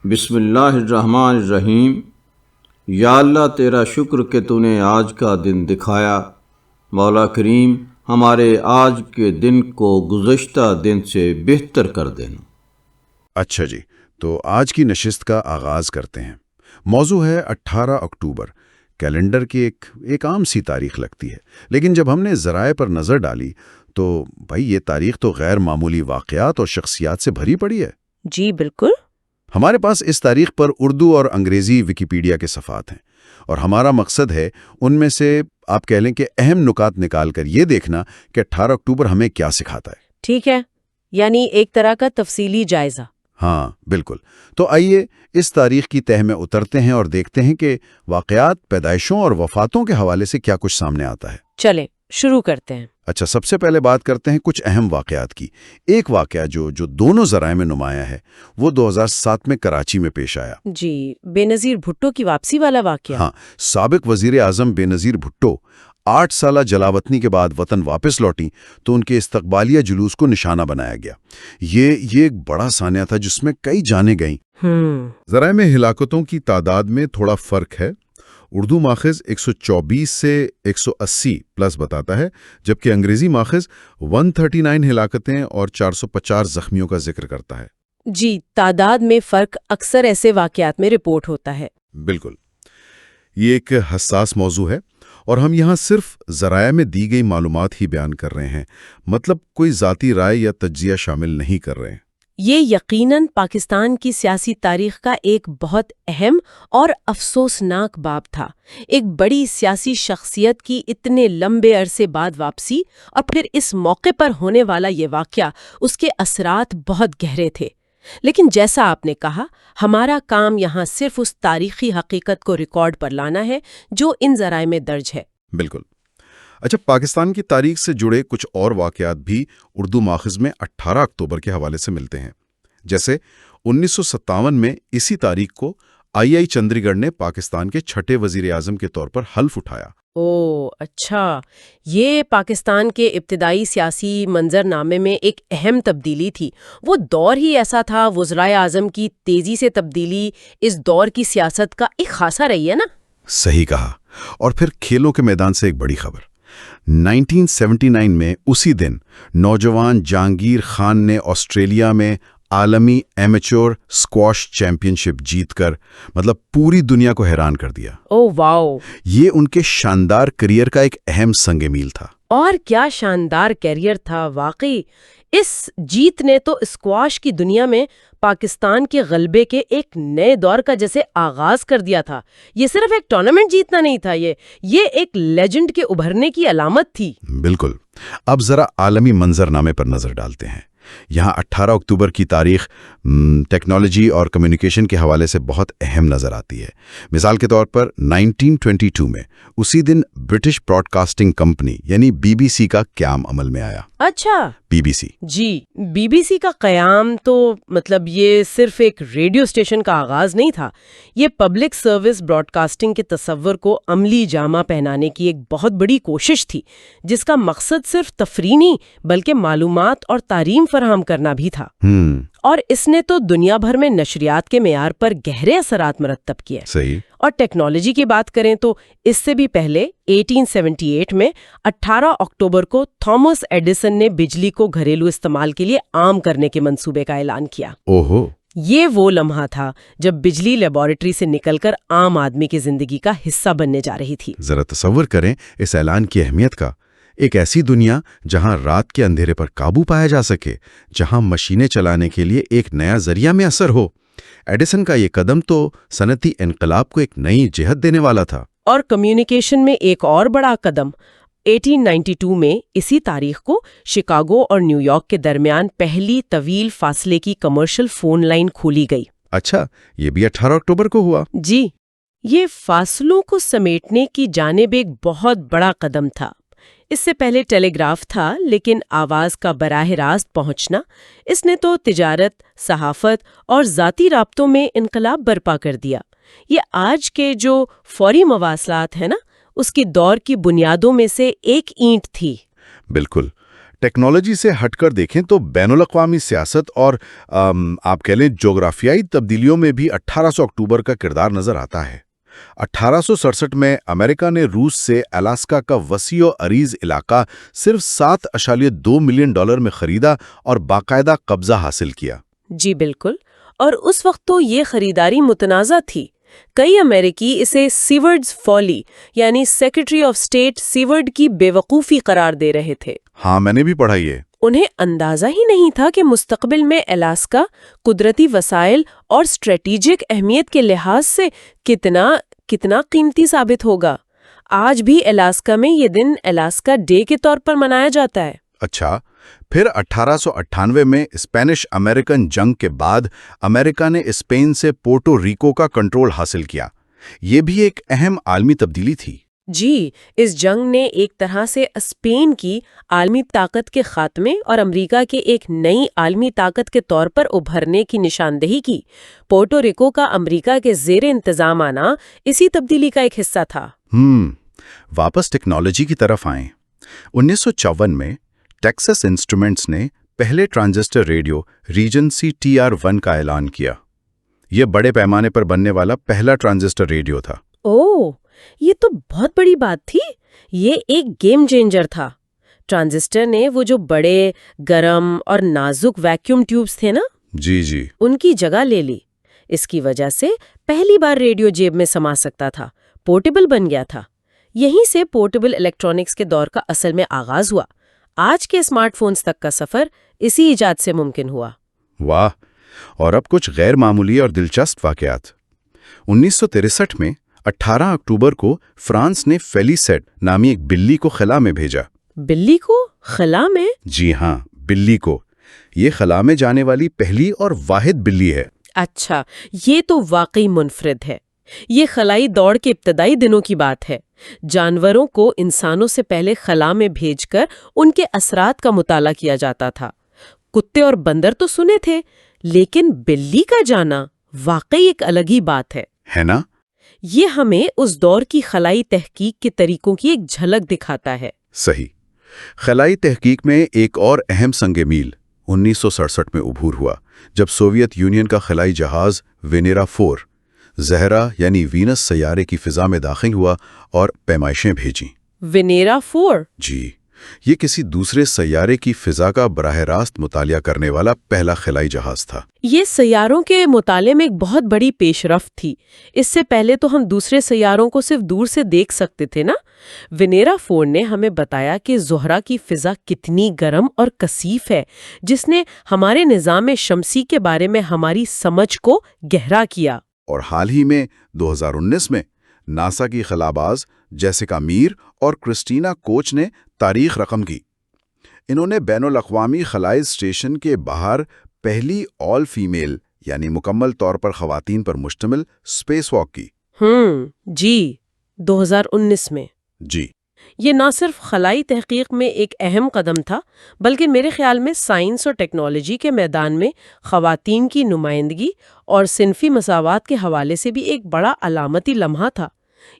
بسم اللہ الرحمن الرحیم۔ یا اللہ تیرا شکر کہ تو نے آج کا دن دکھایا، مولا کریم ہمارے آج کے دن کو گزشتہ دن سے بہتر کر دینا۔ اچھا جی، تو آج کی نشست کا آغاز کرتے ہیں۔ موضوع ہے 18 اکتوبر۔ کیلنڈر کی ایک عام سی تاریخ لگتی ہے، لیکن جب ہم نے ذرائع پر نظر ڈالی تو بھائی یہ تاریخ تو غیر معمولی واقعات اور شخصیات سے بھری پڑی ہے۔ جی بالکل۔ ہمارے پاس اس تاریخ پر اردو اور انگریزی ویکیپیڈیا کے صفحات ہیں، اور ہمارا مقصد ہے ان میں سے آپ کہہ لیں کہ اہم نکات نکال کر یہ دیکھنا کہ 18 اکتوبر ہمیں کیا سکھاتا ہے۔ ٹھیک ہے، یعنی ایک طرح کا تفصیلی جائزہ۔ ہاں بالکل۔ تو آئیے اس تاریخ کی تہ میں اترتے ہیں اور دیکھتے ہیں کہ واقعات، پیدائشوں اور وفاتوں کے حوالے سے کیا کچھ سامنے آتا ہے۔ چلیں شروع کرتے ہیں۔ اچھا، سب سے پہلے بات کرتے ہیں کچھ اہم واقعات کی۔ ایک واقعہ جو دونوں ذرائع میں نمایاں ہے وہ 2007 میں کراچی میں پیش آیا۔ جی، بے نظیر بھٹو کی واپسی والا واقعہ۔ ہاں، سابق وزیر اعظم بے نظیر بھٹو 8 سالہ جلاوطنی کے بعد وطن واپس لوٹیں تو ان کے استقبالیہ جلوس کو نشانہ بنایا گیا۔ یہ ایک بڑا سانحہ تھا جس میں کئی جانیں گئیں۔ ذرائع میں ہلاکتوں کی تعداد میں تھوڑا فرق ہے۔ اردو ماخذ 124 سے 180 پلس بتاتا ہے، جبکہ انگریزی ماخذ 139 ہلاکتیں اور 450 زخمیوں کا ذکر کرتا ہے۔ جی، تعداد میں فرق اکثر ایسے واقعات میں رپورٹ ہوتا ہے۔ بالکل، یہ ایک حساس موضوع ہے اور ہم یہاں صرف ذرائع میں دی گئی معلومات ہی بیان کر رہے ہیں، مطلب کوئی ذاتی رائے یا تجزیہ شامل نہیں کر رہے ہیں۔ یہ یقیناً پاکستان کی سیاسی تاریخ کا ایک بہت اہم اور افسوسناک باب تھا۔ ایک بڑی سیاسی شخصیت کی اتنے لمبے عرصے بعد واپسی، اور پھر اس موقع پر ہونے والا یہ واقعہ، اس کے اثرات بہت گہرے تھے۔ لیکن جیسا آپ نے کہا، ہمارا کام یہاں صرف اس تاریخی حقیقت کو ریکارڈ پر لانا ہے جو ان ذرائع میں درج ہے۔ بالکل۔ اچھا، پاکستان کی تاریخ سے جڑے کچھ اور واقعات بھی اردو ماخذ میں 18 اکتوبر کے حوالے سے ملتے ہیں۔ جیسے 1957 میں اسی تاریخ کو آئی چندری گڑھ نے پاکستان کے چھٹے وزیر اعظم کے طور پر حلف اٹھایا۔ اچھا، یہ پاکستان کے ابتدائی سیاسی منظرنامے میں ایک اہم تبدیلی تھی۔ وہ دور ہی ایسا تھا، وزرائے اعظم کی تیزی سے تبدیلی اس دور کی سیاست کا ایک خاصہ رہی ہے نا۔ صحیح کہا۔ اور پھر کھیلوں کے میدان سے ایک بڑی خبر۔ 1979 میں اسی دن نوجوان جہانگیر خان نے آسٹریلیا میں عالمی ایمیچور اسکواش چیمپئن شپ جیت کر پوری دنیا کو حیران کر دیا۔ واو! یہ ان کے شاندار کریئر کا ایک اہم سنگ میل تھا۔ اور کیا شاندار کیریئر تھا واقعی۔ اس جیت نے تو اسکواش کی دنیا میں پاکستان کے غلبے کے ایک نئے دور کا جیسے آغاز کر دیا تھا۔ یہ صرف ایک ٹورنامنٹ جیتنا نہیں تھا، یہ ایک لیجنڈ کے ابھرنے کی علامت تھی۔ بالکل۔ اب ذرا عالمی منظرنامے پر نظر ڈالتے ہیں۔ یہاں 18 اکتوبر کی تاریخ ٹیکنالوجی اور کمیونیکیشن کے حوالے سے بہت اہم نظر آتی ہے۔ مثال کے طور پر 1922 میں اسی دن برٹش براڈ کاسٹنگ کمپنی یعنی BBC کا قیام عمل میں آیا۔ اچھا، BBC؟ جی، BBC کا قیام تو یہ صرف ایک ریڈیو اسٹیشن کا آغاز نہیں تھا، یہ پبلک سروس براڈ کاسٹنگ کے تصور کو عملی جامہ پہنانے کی ایک بہت بڑی کوشش تھی، جس کا مقصد صرف تفریح نہیں بلکہ معلومات اور تعلیم فراہم کرنا بھی تھا۔ اور اس نے تو دنیا بھر میں نشریات کے معیار پر گہرے اثرات مرتب کیے۔ صحیح۔ اور ٹیکنالوجی کی بات کریں تو اس سے بھی پہلے 1878 میں 18 اکتوبر کو تھامس ایڈیسن نے بجلی کو گھریلو استعمال کے لیے عام کرنے کے منصوبے کا اعلان کیا۔ اوہو! یہ وہ لمحہ تھا جب بجلی لیبارٹری سے نکل کر عام آدمی کی زندگی کا حصہ بننے جا رہی تھی۔ ذرا تصور کریں اس اعلان کی اہمیت کا۔ ایک ایسی دنیا جہاں رات کے اندھیرے پر قابو پایا جا سکے، جہاں مشینیں چلانے کے لیے ایک نیا ذریعہ میسر ہو۔ ایڈیسن کا یہ قدم تو صنعتی انقلاب کو ایک نئی جہت دینے والا تھا۔ اور کمیونیکیشن میں ایک اور بڑا قدم، 1892 میں اسی تاریخ کو شکاگو اور نیو یارک کے درمیان پہلی طویل فاصلے کی کمرشل فون لائن کھولی گئی۔ اچھا، یہ بھی 18 اکتوبر کو ہوا؟ جی، یہ فاصلوں کو سمیٹنے کی جانب ایک بہت بڑا قدم تھا۔ اس سے پہلے ٹیلی گراف تھا، لیکن آواز کا براہ راست پہنچنا، اس نے تو تجارت، صحافت اور ذاتی رابطوں میں انقلاب برپا کر دیا۔ یہ آج کے جو فوری مواصلات ہیں نا، اس کی دور کی بنیادوں میں سے ایک اینٹ تھی۔ بالکل۔ ٹیکنالوجی سے ہٹ کر دیکھیں تو بین الاقوامی سیاست اور آپ کہہ لیں جغرافیائی تبدیلیوں میں بھی 1800 اکتوبر کا کردار نظر آتا ہے۔ 1867 میں امریکہ نے روس سے الاسکا کا وسیع و عریض علاقہ صرف $7.2 ملین میں خریدا اور باقاعدہ قبضہ حاصل کیا۔ جی بالکل، اور اس وقت تو یہ خریداری متنازع تھی۔ کئی امریکی اسے سیورڈز فالی یعنی سیکرٹری آف اسٹیٹ سیورڈ کی بے وقوفی قرار دے رہے تھے۔ ہاں، میں نے بھی پڑھا یہ۔ انہیں اندازہ ہی نہیں تھا کہ مستقبل میں الاسکا قدرتی وسائل اور اسٹریٹیجک اہمیت کے لحاظ سے کتنا قیمتی ثابت ہوگا۔ آج بھی الاسکا میں یہ دن الاسکا ڈے کے طور پر منایا جاتا ہے۔ اچھا، پھر 1898 میں اسپینش امریکن جنگ کے بعد امریکہ نے اسپین سے پورٹو ریکو کا کنٹرول حاصل کیا۔ یہ بھی ایک اہم عالمی تبدیلی تھی۔ جی، اس جنگ نے ایک طرح سے اسپین کی عالمی طاقت کے خاتمے اور امریکہ کے ایک نئی عالمی طاقت کے طور پر ابھرنے کی نشاندہی کی۔ پورٹو ریکو کا امریکہ کے زیر انتظام آنا اسی تبدیلی کا ایک حصہ تھا۔ واپس ٹیکنالوجی کی طرف آئیں۔ 1954 میں ٹیکساس انسٹرومنٹس نے پہلے ٹرانزسٹر ریڈیو ریجنسی TR1 کا اعلان کیا۔ یہ بڑے پیمانے پر بننے والا پہلا ٹرانزسٹر ریڈیو تھا۔ اوہ، یہ تو بہت بڑی بات تھی۔ یہ ایک گیم چینجر تھا۔ ٹرانزسٹر نے وہ جو بڑے، گرم اور نازک ویکیوم ٹیوبز تھے نا، جی ان کی جگہ لے لی۔ اس کی وجہ سے پہلی بار ریڈیو جیب میں سما سکتا تھا، پورٹیبل بن گیا تھا۔ یہیں سے پورٹیبل الیکٹرانکس کے دور کا اصل میں آغاز ہوا۔ آج کے اسمارٹ فونز تک کا سفر اسی ایجاد سے ممکن ہوا۔ واہ، اور اب کچھ غیر معمولی اور دلچسپ واقعات۔ 1963 میں 18 اکتوبر کو فرانس نے فیلیسیٹ نامی ایک بلی کو خلا میں بھیجا۔ بلی کو خلا میں؟ جی ہاں، بلی کو۔ یہ خلا میں جانے والی پہلی اور واحد بلی ہے۔ اچھا، یہ تو واقعی منفرد ہے۔ یہ خلائی دوڑ کے ابتدائی دنوں کی بات ہے۔ جانوروں کو انسانوں سے پہلے خلا میں بھیج کر ان کے اثرات کا مطالعہ کیا جاتا تھا۔ کتے اور بندر تو سنے تھے، لیکن بلی کا جانا واقعی ایک الگ ہی بات ہے نا؟ یہ ہمیں اس دور کی خلائی تحقیق کے طریقوں کی ایک جھلک دکھاتا ہے۔ صحیح۔ خلائی تحقیق میں ایک اور اہم سنگ میل 1967 میں عبور ہوا، جب سوویت یونین کا خلائی جہاز وینیرا 4 زہرا یعنی وینس سیارے کی فضا میں داخل ہوا اور پیمائشیں بھیجیں۔ وینیرا 4؟ جی، یہ کسی دوسرے سیارے کی فضا کا براہ راست مطالعہ کرنے والا پہلا خلائی جہاز تھا۔ یہ سیاروں کے مطالعے میں ایک بہت بڑی پیش رفت تھی۔ اس سے پہلے تو ہم دوسرے سیاروں کو صرف دور سے دیکھ سکتے تھے نا۔ وینیرا 4 نے ہمیں بتایا کہ زہرا کی فضا کتنی گرم اور کثیف ہے، جس نے ہمارے نظام شمسی کے بارے میں ہماری سمجھ کو گہرا کیا۔ اور حال ہی میں 2019 میں ناسا کی خلاباز جیسیکا میر اور کرسٹینا کوچ نے تاریخ رقم کی۔ انہوں نے بین الاقوامی خلائی اسٹیشن کے باہر پہلی آل فیمیل یعنی مکمل طور پر خواتین پر مشتمل اسپیس واک کی۔ جی، 2019 میں۔ جی، یہ نہ صرف خلائی تحقیق میں ایک اہم قدم تھا، بلکہ میرے خیال میں سائنس اور ٹیکنالوجی کے میدان میں خواتین کی نمائندگی اور صنفی مساوات کے حوالے سے بھی ایک بڑا علامتی لمحہ تھا۔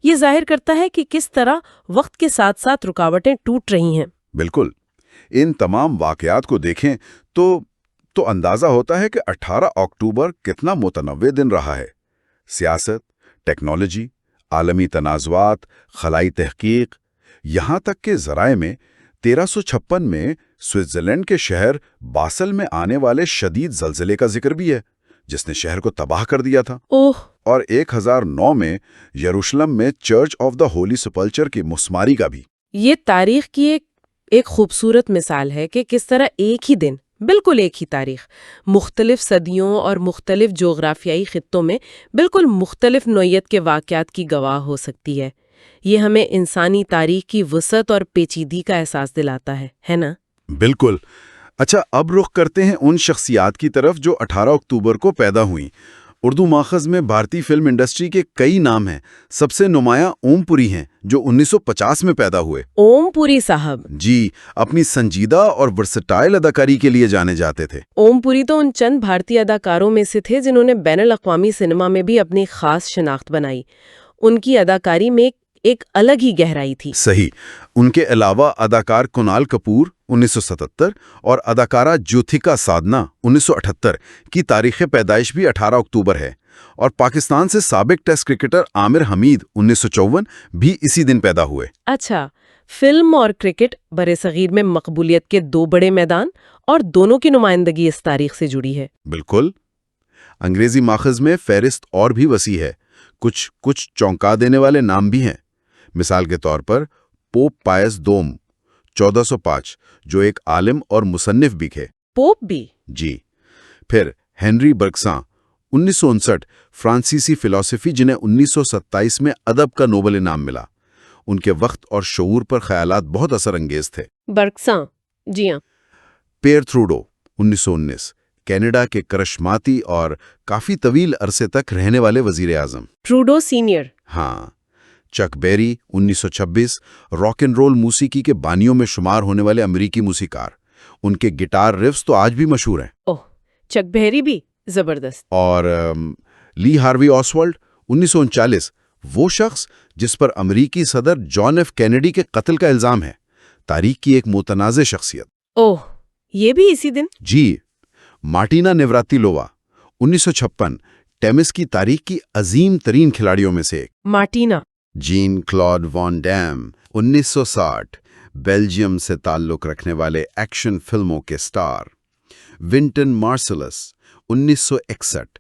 یہ ظاہر کرتا ہے کہ کس طرح وقت کے ساتھ ساتھ رکاوٹیں ٹوٹ رہی ہیں۔ بالکل۔ ان تمام واقعات کو دیکھیں تو اندازہ ہوتا ہے کہ 18 اکتوبر کتنا متنوع دن رہا ہے۔ سیاست، ٹیکنالوجی، عالمی تنازعات، خلائی تحقیق، یہاں تک کہ ذرائع میں 1356 میں سوئٹزرلینڈ کے شہر باسل میں آنے والے شدید زلزلے کا ذکر بھی ہے، جس نے شہر کو تباہ کر دیا تھا۔ اور 1009 میں یروشلم میں چرچ آف دا ہولی سپلچر کی مسماری کا بھی۔ یہ تاریخ کی ایک خوبصورت مثال ہے کہ کس طرح ایک ہی دن، بالکل ایک ہی تاریخ، مختلف صدیوں اور مختلف جغرافیائی خطوں میں بالکل مختلف نوعیت کے واقعات کی گواہ ہو سکتی ہے۔ یہ ہمیں انسانی تاریخ کی وسعت اور پیچیدگی کا احساس دلاتا ہے نا؟ بالکل۔ اچھا، اب رخ کرتے ہیں ان شخصیات کی طرف جو 18 اکتوبر کو پیدا ہوئیں۔ اردو ماخذ میں بھارتی فلم انڈسٹری کے کئی نام ہیں۔ سب سے نمایاں اوم پوری ہیں، جو 1950 میں پیدا ہوئے۔ اوم پوری صاحب؟ جی، اپنی سنجیدہ اور ورسٹائل اداکاری کے لیے جانے جاتے تھے۔ اوم پوری تو ان چند بھارتی اداکاروں میں سے تھے جنہوں نے بین الاقوامی سنیما میں بھی اپنی خاص شناخت بنائی۔ ان کی اداکاری میں ایک الگ ہی گہرائی تھی۔ صحیح۔ ان کے علاوہ اداکار کنال کپور 1977 اور اداکارہ جیوتھیکا سادھنا 1978 کی تاریخ پیدائش بھی 18 اکتوبر ہے، اور پاکستان سے سابق ٹیسٹ کرکٹر عامر حمید 1954 بھی اسی دن پیدا ہوئے۔ اچھا، فلم اور کرکٹ برصغیر میں مقبولیت کے دو بڑے میدان، اور دونوں کی نمائندگی اس تاریخ سے جڑی ہے۔ بالکل۔ انگریزی ماخذ میں فہرست اور بھی وسیع ہے، کچھ چونکا دینے والے نام بھی ہیں۔ مثال کے طور پر پوپ پائس دوم 1405، جو ایک عالم اور مصنف بھی تھے۔ پوپ بھی؟ جی۔ پھر ہنری برگساں 1959، فرانسیسی فلسفی جنہیں 1927 میں ادب کا نوبل انعام ملا۔ ان کے وقت اور شعور پر خیالات بہت اثر انگیز تھے۔ برگساں، جی ہاں۔ پیئر تھروڈو 1919، کینیڈا کے کرشماتی اور کافی طویل عرصے تک رہنے والے وزیر اعظم۔ Trudeau senior. ہاں۔ چک بیری 1926، راک اینڈ رول موسیقی کے بانیوں میں شمار ہونے والے امریکی موسیقار۔ ان کے گٹار ریفز تو آج بھی مشہور ہیں۔ اوہ، چک بیری بھی زبردست۔ اور لی ہاروی آسوالڈ 1939، وہ شخص جس پر امریکی صدر جان ایف کینیڈی کے قتل کا الزام ہے، تاریخ کی ایک متنازع شخصیت۔ اوہ، یہ بھی اسی دن؟ جی۔ مارٹینا نیوراتیلووا 1956، ٹینس کی تاریخ کی عظیم ترین کھلاڑیوں میں سے ایک۔ مارٹینا۔ جین کلاڈ وان ڈیم 1960، بیلجیم سے تعلق رکھنے والے ایکشن فلموں کے سٹار۔ ونٹن مارسلس 1961،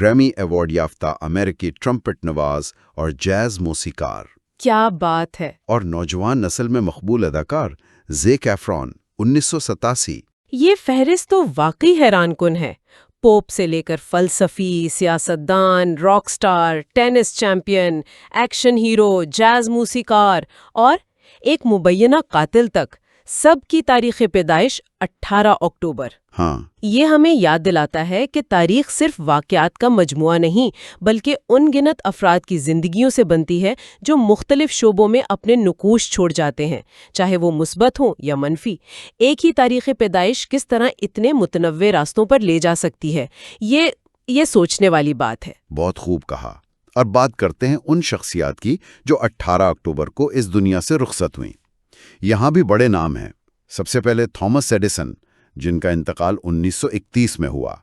گریمی ایوارڈ یافتہ امریکی ٹرمپٹ نواز اور جاز موسیقار۔ کیا بات ہے! اور نوجوان نسل میں مقبول اداکار زیک ایفرون 1987۔ یہ فہرست تو واقعی حیران کن ہے۔ پوپ سے لے کر فلسفی، سیاستدان، rock star, tennis champion, action hero, jazz موسیقار اور ایک مبینہ قاتل تک، سب کی تاریخ پیدائش 18 اکتوبر۔ ہاں۔ یہ ہمیں یاد دلاتا ہے کہ تاریخ صرف واقعات کا مجموعہ نہیں، بلکہ ان گنت افراد کی زندگیوں سے بنتی ہے جو مختلف شعبوں میں اپنے نقوش چھوڑ جاتے ہیں، چاہے وہ مثبت ہوں یا منفی۔ ایک ہی تاریخ پیدائش کس طرح اتنے متنوع راستوں پر لے جا سکتی ہے، یہ سوچنے والی بات ہے۔ بہت خوب کہا۔ اور بات کرتے ہیں ان شخصیات کی جو 18 اکتوبر کو اس دنیا سے رخصت ہوئیں۔ یہاں بھی بڑے نام ہیں۔ سب سے پہلے تھامس ایڈیسن، جن کا انتقال 1931 میں ہوا۔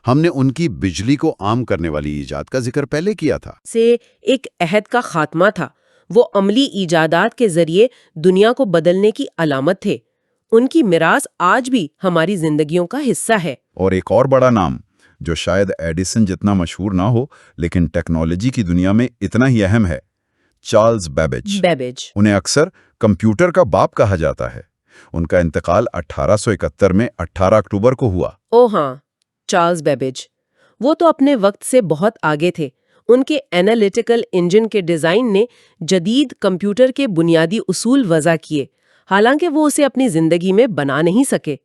ہم نے ان کی بجلی کو عام کرنے والی ایجاد کا ذکر پہلے کیا تھا۔ سے ایک عہد کا خاتمہ تھا۔ وہ عملی ایجادات کے ذریعے دنیا کو بدلنے کی علامت تھے۔ ان کی میراث آج بھی ہماری زندگیوں کا حصہ ہے۔ اور ایک اور بڑا نام جو شاید ایڈیسن جتنا مشہور نہ ہو لیکن ٹیکنالوجی کی دنیا میں اتنا ہی اہم ہے، چارلز بیبیج۔ انہیں اکثر کمپیوٹر کا باپ کہا جاتا ہے۔ ان کا انتقال 1871 میں 18 اکتوبر کو ہوا۔ ہاں، چارلز بیبیج۔ وہ تو اپنے وقت سے بہت آگے تھے۔ ان کے اینالیٹیکل انجن کے ڈیزائن نے جدید کمپیوٹر کے بنیادی اصول وضع کیے، حالانکہ وہ اسے اپنی زندگی میں بنا نہیں سکے۔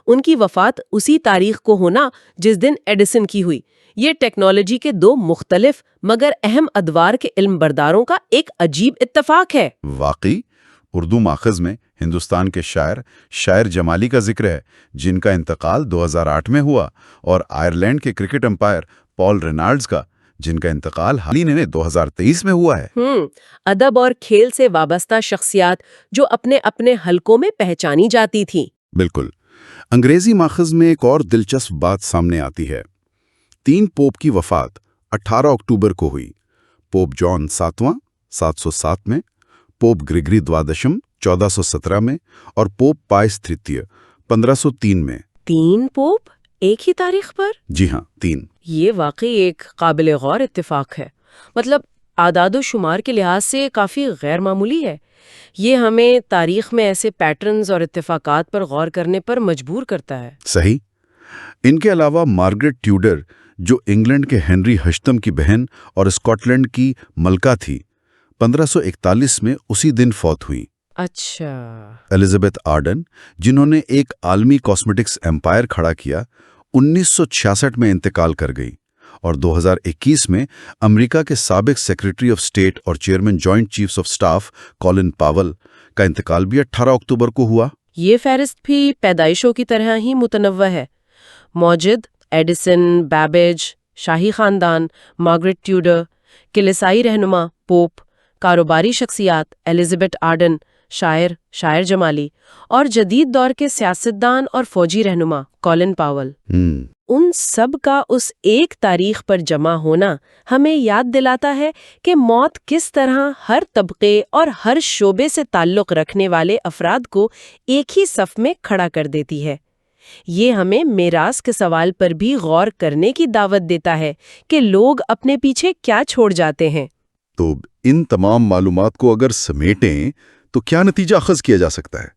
ان کی وفات اسی تاریخ کو ہونا جس دن ایڈیسن کی ہوئی، یہ ٹیکنالوجی کے دو مختلف مگر اہم ادوار کے علم برداروں کا ایک عجیب اتفاق ہے۔ واقعی اردو ماخذ میں ہندوستان کے شاعر جمالی کا ذکر ہے، جن کا انتقال 2008 میں ہوا، اور آئرلینڈ کے کرکٹ امپائر پال رینالڈز کا، جن کا انتقال حال ہی 2023 میں ہوا ہے۔ ادب اور کھیل سے وابستہ شخصیات جو اپنے اپنے حلقوں میں پہچانی جاتی تھیں۔ بالکل۔ انگریزی ماخذ میں ایک اور دلچسپ بات سامنے آتی ہے۔ 3 پوپ کی وفات 18 اکتوبر کو ہوئی۔ پوپ جان 7واں 707 میں، پوپ گریگری دوادشم 1417 میں، اور پوپ پائس تৃতীয় 1503 میں۔ 3 پوپ ایک ہی تاریخ پر؟ جی ہاں، 3۔ یہ واقعی ایک قابل غور اتفاق ہے۔ مطلب اعداد و شمار کے لحاظ سے کافی غیر معمولی ہے۔ یہ ہمیں تاریخ میں ایسے پیٹرنز اور اتفاقات پر غور کرنے پر مجبور کرتا ہے۔ صحیح۔ ان کے علاوہ مارگریٹ ٹیوڈر، جو انگلینڈ کے ہنری ہشتم کی بہن اور اسکاٹ لینڈ کی ملکہ تھی، 1541 میں اسی دن فوت ہوئی۔ اچھا۔ الزبتھ آرڈن، جنہوں نے ایک عالمی کاسمیٹکس ایمپائر کھڑا کیا، 1966 میں انتقال کر گئی، اور 2021 میں امریکہ کے سابق سیکریٹری آف اسٹیٹ اور chairman joint chiefs of staff Colin Powell کا انتقال بھی 18 اکتوبر کو ہوا۔ یہ فہرست بھی پیدائشوں کی طرح ہی متنوع ہے۔ موجد، ایڈیسن، بیبیج، شاہی خاندان، مارگریٹ ٹیوڈر، کلیسائی رہنما، پوپ، کاروباری شخصیات ایلزابتھ آرڈن، شاعر جمالی، اور جدید دور کے سیاستدان اور فوجی رہنما کولن پاول، ان سب کا اس ایک تاریخ پر جمع ہونا ہمیں یاد دلاتا ہے کہ موت کس طرح ہر طبقے اور ہر شعبے سے تعلق رکھنے والے افراد کو ایک ہی صف میں کھڑا کر دیتی ہے۔ یہ ہمیں میراث کے سوال پر بھی غور کرنے کی دعوت دیتا ہے کہ لوگ اپنے پیچھے کیا چھوڑ جاتے ہیں۔ تو ان تمام معلومات کو اگر سمیٹیں تو کیا نتیجہ اخذ کیا جا سکتا ہے؟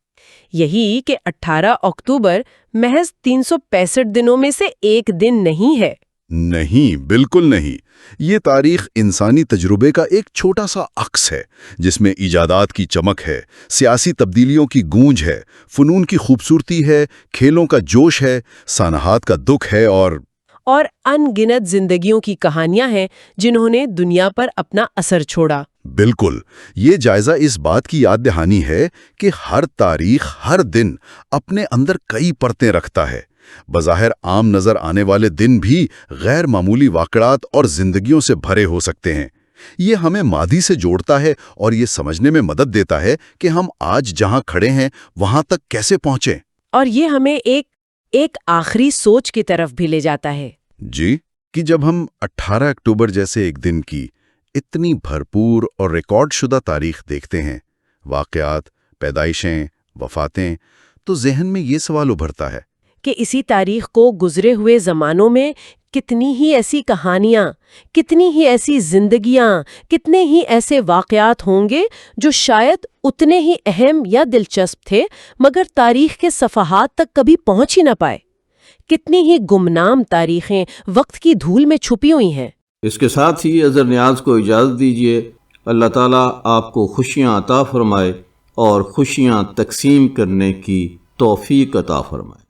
یہی کہ 18 اکتوبر محض 365 دنوں میں سے ایک دن نہیں ہے۔ نہیں، بالکل نہیں۔ یہ تاریخ انسانی تجربے کا ایک چھوٹا سا عکس ہے، جس میں ایجادات کی چمک ہے، سیاسی تبدیلیوں کی گونج ہے، فنون کی خوبصورتی ہے، کھیلوں کا جوش ہے، سانحات کا دکھ ہے، اور ان گنت زندگیوں کی کہانیاں ہیں جنہوں نے دنیا پر اپنا اثر چھوڑا۔ بالکل، یہ جائزہ اس بات کی یاد دہانی ہے کہ ہر تاریخ ہر دن اپنے اندر کئی پرتیں رکھتا ہے۔ بظاہر عام نظر آنے والے دن بھی غیر معمولی واقعات اور زندگیوں سے بھرے ہو سکتے ہیں۔ یہ ہمیں ماضی سے جوڑتا ہے اور یہ سمجھنے میں مدد دیتا ہے کہ ہم آج جہاں کھڑے ہیں وہاں تک کیسے پہنچیں۔ اور یہ ہمیں ایک آخری سوچ کی طرف بھی لے جاتا ہے۔ جی، کہ جب ہم 18 اکتوبر جیسے ایک دن کی اتنی بھرپور اور ریکارڈ شدہ تاریخ دیکھتے ہیں، واقعات، پیدائشیں، وفاتیں، تو ذہن میں یہ سوال ابھرتا ہے کہ اسی تاریخ کو گزرے ہوئے زمانوں میں کتنی ہی ایسی کہانیاں، کتنی ہی ایسی زندگیاں، کتنے ہی ایسے واقعات ہوں گے جو شاید اتنے ہی اہم یا دلچسپ تھے مگر تاریخ کے صفحات تک کبھی پہنچ ہی نہ پائے۔ کتنی ہی گمنام تاریخیں وقت کی دھول میں چھپی ہوئی ہیں۔ اس کے ساتھ ہی اظہر نیاز کو اجازت دیجیے۔ اللہ تعالیٰ آپ کو خوشیاں عطا فرمائے اور خوشیاں تقسیم کرنے کی توفیق عطا فرمائے۔